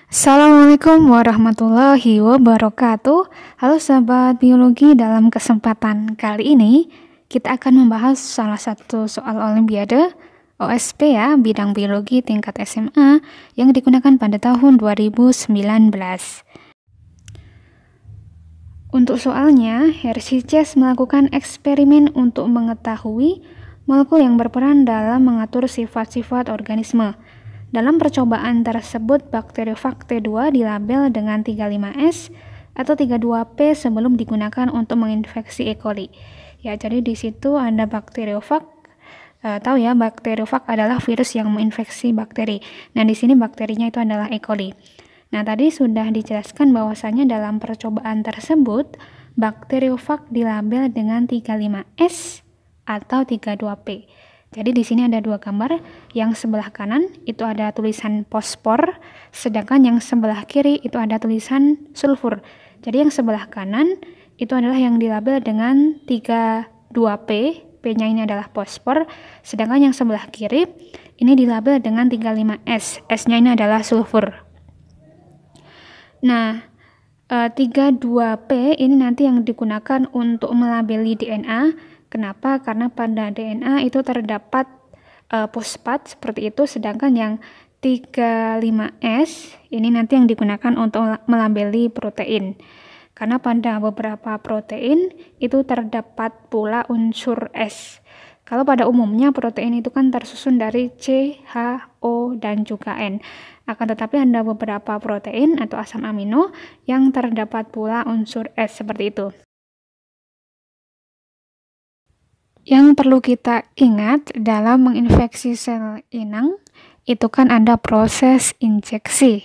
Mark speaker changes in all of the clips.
Speaker 1: Assalamualaikum warahmatullahi wabarakatuh. Halo sahabat biologi, dalam kesempatan kali ini kita akan membahas salah satu soal olimpiade OSP ya, bidang biologi tingkat SMA yang digunakan pada tahun 2019. Untuk soalnya, Hershey Chase melakukan eksperimen untuk mengetahui molekul yang berperan dalam mengatur sifat-sifat organisme. Dalam percobaan tersebut, bakteriofag T2 dilabel dengan 35S atau 32P sebelum digunakan untuk menginfeksi E. coli. Ya, jadi di situ ada bakteriofag. Tahu ya, bakteriofag adalah virus yang menginfeksi bakteri. Nah, di sini bakterinya itu adalah E. coli. Nah, tadi sudah dijelaskan bahwasanya dalam percobaan tersebut, bakteriofag dilabel dengan 35S atau 32P. Jadi di sini ada dua gambar, yang sebelah kanan itu ada tulisan fosfor, sedangkan yang sebelah kiri itu ada tulisan sulfur. Jadi yang sebelah kanan itu adalah yang dilabel dengan 32P, P-nya ini adalah fosfor, sedangkan yang sebelah kiri ini dilabel dengan 35S, S-nya ini adalah sulfur. Nah, 32P ini nanti yang digunakan untuk melabeli DNA. Kenapa? Karena pada DNA itu terdapat fosfat seperti itu, sedangkan yang 35S ini nanti yang digunakan untuk melabeli protein. Karena pada beberapa protein itu terdapat pula unsur S. Kalau pada umumnya protein itu kan tersusun dari C, H, O, dan juga N. Akan tetapi ada beberapa protein atau asam amino yang terdapat pula unsur S seperti itu. Yang perlu kita ingat dalam menginfeksi sel inang, itu kan ada proses injeksi.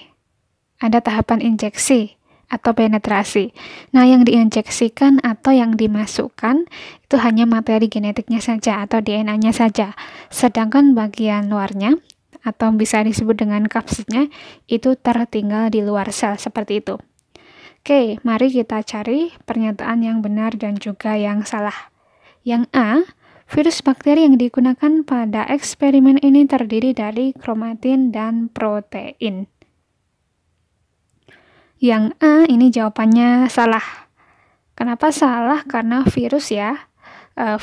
Speaker 1: Ada tahapan injeksi atau penetrasi. Nah, yang diinjeksikan atau yang dimasukkan itu hanya materi genetiknya saja atau DNA-nya saja. Sedangkan bagian luarnya atau bisa disebut dengan kapsidnya itu tertinggal di luar sel seperti itu. Oke, mari kita cari pernyataan yang benar dan juga yang salah. Yang A, virus bakteri yang digunakan pada eksperimen ini terdiri dari kromatin dan protein. Yang A ini jawabannya salah. Kenapa salah? Karena virus ya.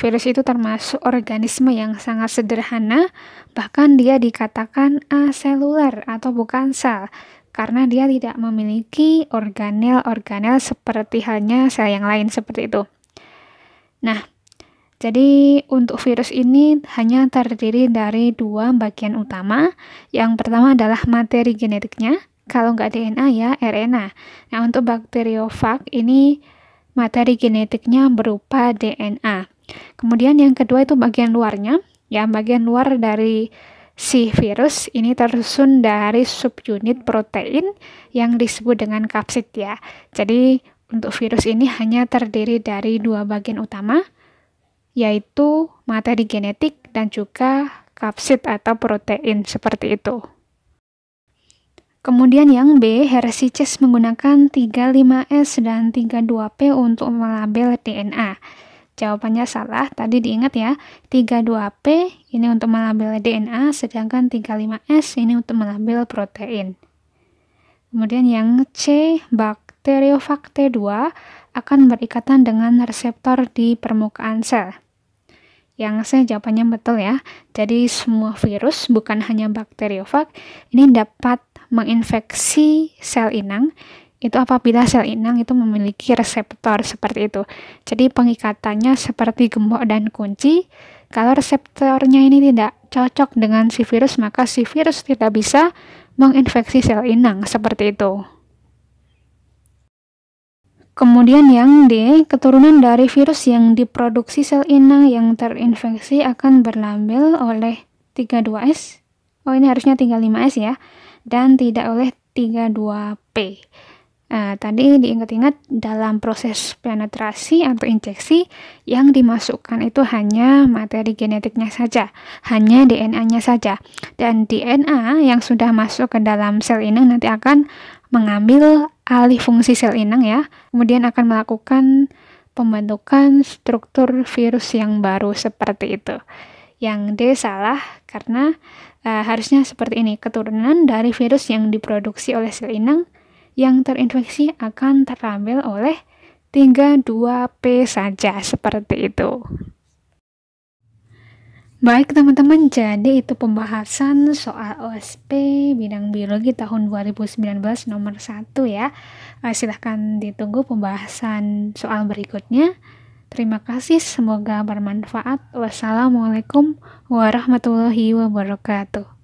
Speaker 1: Virus itu termasuk organisme yang sangat sederhana, bahkan dia dikatakan aseluler atau bukan sel, karena dia tidak memiliki organel-organel seperti halnya sel yang lain seperti itu. Nah, jadi untuk virus ini hanya terdiri dari dua bagian utama. Yang pertama adalah materi genetiknya, kalau nggak DNA ya RNA. Nah, untuk bakteriofag ini materi genetiknya berupa DNA. Kemudian yang kedua itu bagian luarnya, ya bagian luar dari si virus ini tersusun dari subunit protein yang disebut dengan kapsid ya. Jadi untuk virus ini hanya terdiri dari dua bagian utama, yaitu materi genetik dan juga kapsid atau protein seperti itu. Kemudian yang B, Hershey Chase menggunakan 35S dan 32P untuk melabel DNA. Jawabannya salah, tadi diingat ya, 32P ini untuk melabel DNA, sedangkan 35S ini untuk melabel protein. Kemudian yang C, bakteriofag T2 akan berikatan dengan reseptor di permukaan sel. Yang C jawabannya betul ya. Jadi semua virus, bukan hanya bakteriofag, ini dapat menginfeksi sel inang. Itu apabila sel inang itu memiliki reseptor seperti itu. Jadi pengikatannya seperti gembok dan kunci. Kalau reseptornya ini tidak cocok dengan si virus, maka si virus tidak bisa menginfeksi sel inang seperti itu. Kemudian yang D, keturunan dari virus yang diproduksi sel inang yang terinfeksi akan berlabel oleh 32S. Oh, ini harusnya 35S ya. Dan tidak oleh 32P. Tadi diingat-ingat dalam proses penetrasi atau injeksi yang dimasukkan itu hanya materi genetiknya saja, hanya DNA-nya saja. Dan DNA yang sudah masuk ke dalam sel inang nanti akan mengambil alih fungsi sel inang ya, kemudian akan melakukan pembentukan struktur virus yang baru seperti itu. Yang D salah karena Harusnya seperti ini, keturunan dari virus yang diproduksi oleh sel inang yang terinfeksi akan terlabel oleh 32P saja, seperti itu. Baik teman-teman, jadi itu pembahasan soal OSP bidang biologi tahun 2019 nomor 1 ya. Silahkan ditunggu pembahasan soal berikutnya. Terima kasih, semoga bermanfaat. Wassalamualaikum warahmatullahi wabarakatuh.